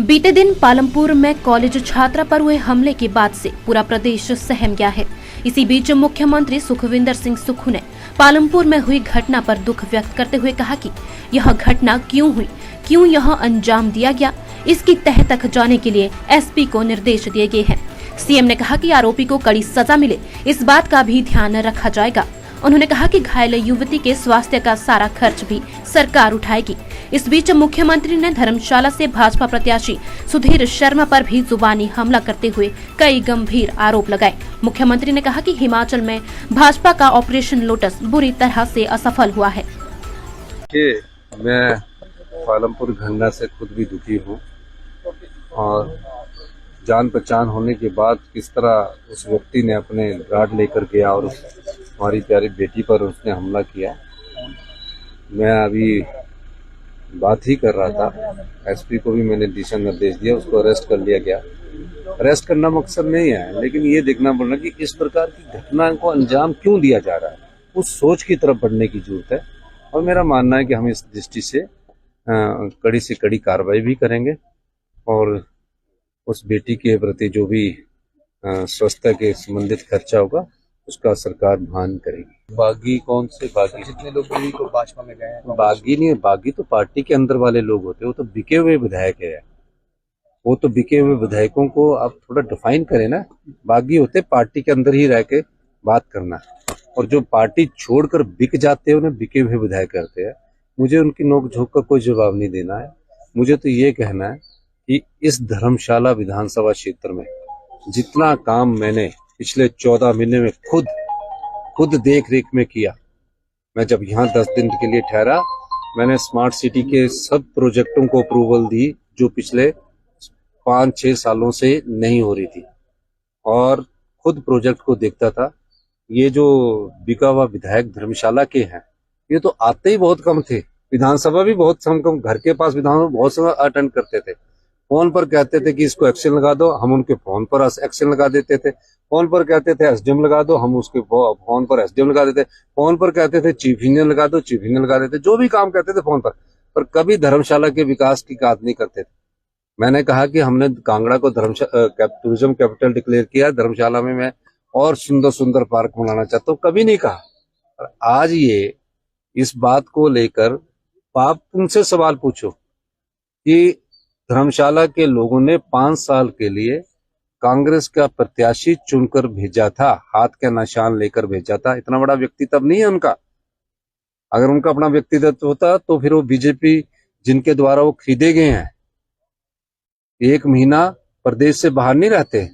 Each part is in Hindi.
बीते दिन पालमपुर में कॉलेज छात्रा पर हुए हमले के बाद से पूरा प्रदेश सहम गया है। इसी बीच मुख्यमंत्री सुखविंदर सिंह सुक्खू ने पालमपुर में हुई घटना पर दुख व्यक्त करते हुए कहा कि यह घटना क्यों हुई, क्यों यह अंजाम दिया गया, इसकी तह तक जाने के लिए एसपी को निर्देश दिए गए हैं। सीएम ने कहा कि आरोपी को कड़ी सजा मिले, इस बात का भी ध्यान रखा जाएगा। उन्होंने कहा कि घायल युवती के स्वास्थ्य का सारा खर्च भी सरकार उठाएगी। इस बीच मुख्यमंत्री ने धर्मशाला से भाजपा प्रत्याशी सुधीर शर्मा पर भी जुबानी हमला करते हुए कई गंभीर आरोप लगाए। मुख्यमंत्री ने कहा कि हिमाचल में भाजपा का ऑपरेशन लोटस बुरी तरह से असफल हुआ है। मैं पालमपुर घटना से खुद भी दुखी हूँ और जान पहचान होने के बाद किस तरह उस व्यक्ति ने अपने गार्ड लेकर गया और हमारी प्यारी बेटी पर उसने हमला किया। मैं अभी बात ही कर रहा था, एसपी को भी मैंने दिशा निर्देश दिया, उसको अरेस्ट कर लिया गया। अरेस्ट करना मकसद नहीं है, लेकिन ये देखना पड़ना कि इस प्रकार की घटना को अंजाम क्यों दिया जा रहा है, उस सोच की तरफ बढ़ने की जरूरत है। और मेरा मानना है कि हम इस दृष्टि से कड़ी से कड़ी कार्रवाई भी करेंगे और उस बेटी के प्रति जो भी स्वास्थ्य के संबंधित खर्चा होगा उसका सरकार वहन करेगी। बागी कौन से बागी? जितने लोग भी को भाजपा में गए हैं, बागी नहीं है, बागी तो पार्टी के अंदर वाले लोग होते हैं, वो तो बिके हुए विधायक है। वो तो बिके हुए विधायकों को आप थोड़ा डिफाइन करें ना। बागी होते पार्टी के अंदर ही रह के बात करना, और जो पार्टी छोड़कर बिक जाते हैं उन्हें बिके हुए विधायक करते हैं। मुझे उनकी नोक-झोंक का कोई जवाब नहीं देना है। मुझे तो ये कहना है कि इस धर्मशाला विधानसभा क्षेत्र में जितना काम मैंने पिछले 14 महीने में खुद देख रेख में किया, मैं जब यहाँ 10 दिन के लिए ठहरा, मैंने स्मार्ट सिटी के सब प्रोजेक्टों को अप्रूवल दी जो पिछले 5-6 सालों से नहीं हो रही थी, और खुद प्रोजेक्ट को देखता था। ये जो बिका हुआ विधायक धर्मशाला के हैं, ये तो आते ही बहुत कम थे, विधानसभा भी बहुत कम, घर के पास विधानसभा बहुत समय अटेंड करते थे। फोन पर कहते थे कि इसको एक्शन लगा दो, हम उनके फोन पर एक्शन लगा देते थे। फोन पर कहते थे एसडीएम लगा दो, हम उसके फोन पर एसडीएम लगा देते। फोन पर कहते थे चीफ इंजीनियर लगा दो, चीफ इंजीनियर लगा देते। जो भी काम कहते थे फोन पर कभी धर्मशाला के विकास की बात नहीं करते थे। मैंने कहा कि हमने कांगड़ा को टूरिज्म कैपिटल डिक्लेयर किया, धर्मशाला में मैं और सुंदर सुंदर पार्क बनाना चाहता हूँ, कभी नहीं कहा। और आज ये इस बात को लेकर आप तुमसे सवाल पूछो कि धर्मशाला के लोगों ने 5 साल के लिए कांग्रेस का प्रत्याशी चुनकर भेजा था, हाथ का निशान लेकर भेजा था। इतना बड़ा व्यक्तित्व नहीं है उनका। अगर उनका अपना व्यक्तित्व होता तो फिर वो बीजेपी जिनके द्वारा वो खरीदे गए हैं, 1 महीना प्रदेश से बाहर नहीं रहते।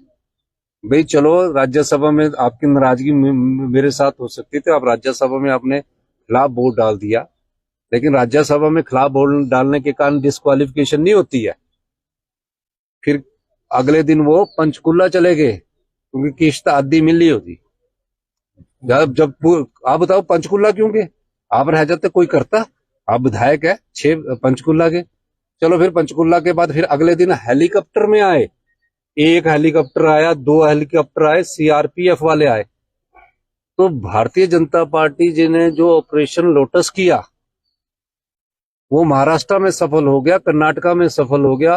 भाई चलो, राज्यसभा में आपकी नाराजगी मेरे साथ हो सकती थी, आप राज्यसभा में आपने खिलाफ वोट डाल दिया, लेकिन राज्यसभा में खिलाफ वोट डालने के कारण डिस्क्वालिफिकेशन नहीं होती है। फिर अगले दिन वो पंचकुला चले गए क्योंकि किश्त आधी मिली होती। जब आप बताओ पंचकुला क्यों गए? आप रह जाते, कोई करता? आप विधायक है 6 पंचकुला के। चलो फिर पंचकुला के बाद फिर अगले दिन हेलीकॉप्टर में आए, 1 हेलीकॉप्टर आया, 2 हेलीकॉप्टर आए, सीआरपीएफ वाले आए। तो भारतीय जनता पार्टी जी ने जो ऑपरेशन लोटस किया वो महाराष्ट्र में सफल हो गया, कर्नाटका में सफल हो गया,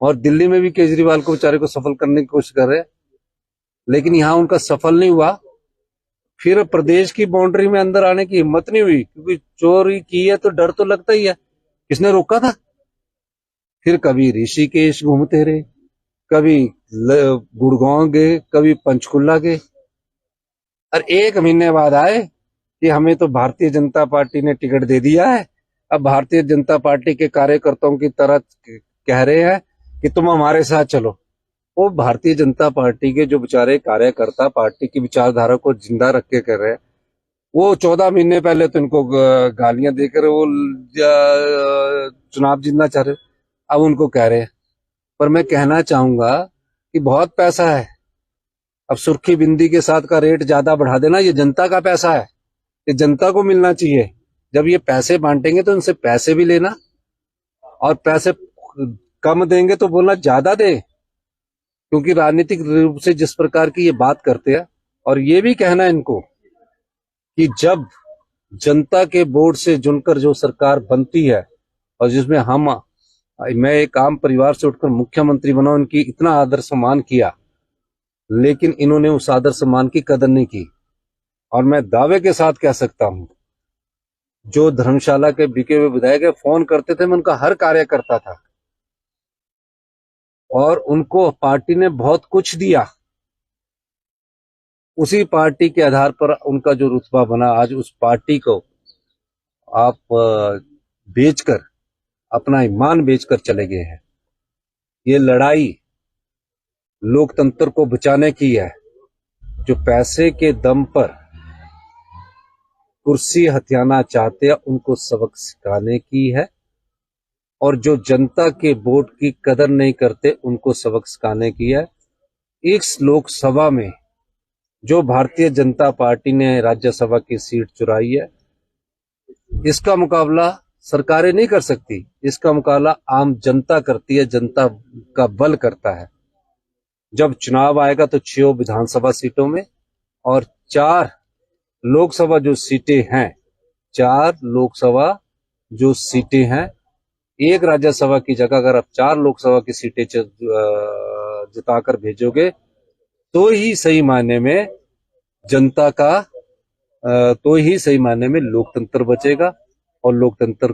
और दिल्ली में भी केजरीवाल को बेचारे को सफल करने की कोशिश कर रहे, लेकिन यहां उनका सफल नहीं हुआ। फिर प्रदेश की बाउंड्री में अंदर आने की हिम्मत नहीं हुई, क्योंकि चोरी की है तो डर तो लगता ही है, किसने रोका था। फिर कभी ऋषिकेश घूमते रहे, कभी गुड़गांव गए, कभी पंचकुला गए, और 1 महीने बाद आए कि हमें तो भारतीय जनता पार्टी ने टिकट दे दिया है। अब भारतीय जनता पार्टी के कार्यकर्ताओं की तरह कह रहे हैं कि तुम हमारे साथ चलो। वो भारतीय जनता पार्टी के जो बेचारे कार्यकर्ता पार्टी की विचारधारा को जिंदा रख के कर रहे हैं, वो 14 महीने पहले तो इनको गालियां देकर वो चुनाव जीतना चाह रहे, अब उनको कह रहे हैं। पर मैं कहना चाहूंगा कि बहुत पैसा है, अब सुर्खी बिंदी के साथ का रेट ज्यादा बढ़ा देना, ये जनता का पैसा है, ये जनता को मिलना चाहिए। जब ये पैसे बांटेंगे तो इनसे पैसे भी लेना, और पैसे कम देंगे तो बोलना ज्यादा दे, क्योंकि राजनीतिक रूप से जिस प्रकार की ये बात करते हैं। और ये भी कहना है इनको कि जब जनता के वोट से चुनकर जो सरकार बनती है और जिसमें हम मैं एक आम परिवार से उठकर मुख्यमंत्री बना, उनकी इतना आदर सम्मान किया, लेकिन इन्होंने उस आदर सम्मान की कदर नहीं की। और मैं दावे के साथ कह सकता हूं, जो धर्मशाला के बिके हुए विधायक फोन करते थे, मैं उनका हर कार्य करता था और उनको पार्टी ने बहुत कुछ दिया। उसी पार्टी के आधार पर उनका जो रुतबा बना, आज उस पार्टी को आप बेचकर, अपना ईमान बेचकर चले गए हैं। ये लड़ाई लोकतंत्र को बचाने की है। जो पैसे के दम पर कुर्सी हथियाना चाहते हैं, उनको सबक सिखाने की है, और जो जनता के वोट की कदर नहीं करते, उनको सबक सिखाने की है। इस लोकसभा में जो भारतीय जनता पार्टी ने राज्यसभा की सीट चुराई है, इसका मुकाबला सरकारें नहीं कर सकती। इसका मुकाबला आम जनता करती है, जनता का बल करता है। जब चुनाव आएगा तो 6 विधानसभा सीटों में और 4 लोकसभा जो सीटें हैं, 4 लोकसभा जो सीटें हैं, एक राज्यसभा की जगह अगर आप 4 लोकसभा की सीटें जिताकर भेजोगे, तो ही सही मायने में जनता का, तो ही सही मायने में लोकतंत्र बचेगा, और लोकतंत्र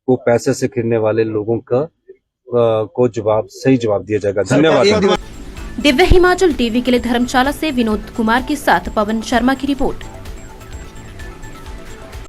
को पैसे से खरीदने वाले लोगों का को सही जवाब दिया जाएगा। धन्यवाद। दिव्य हिमाचल टीवी के लिए धर्मशाला से विनोद कुमार के साथ पवन शर्मा की रिपोर्ट।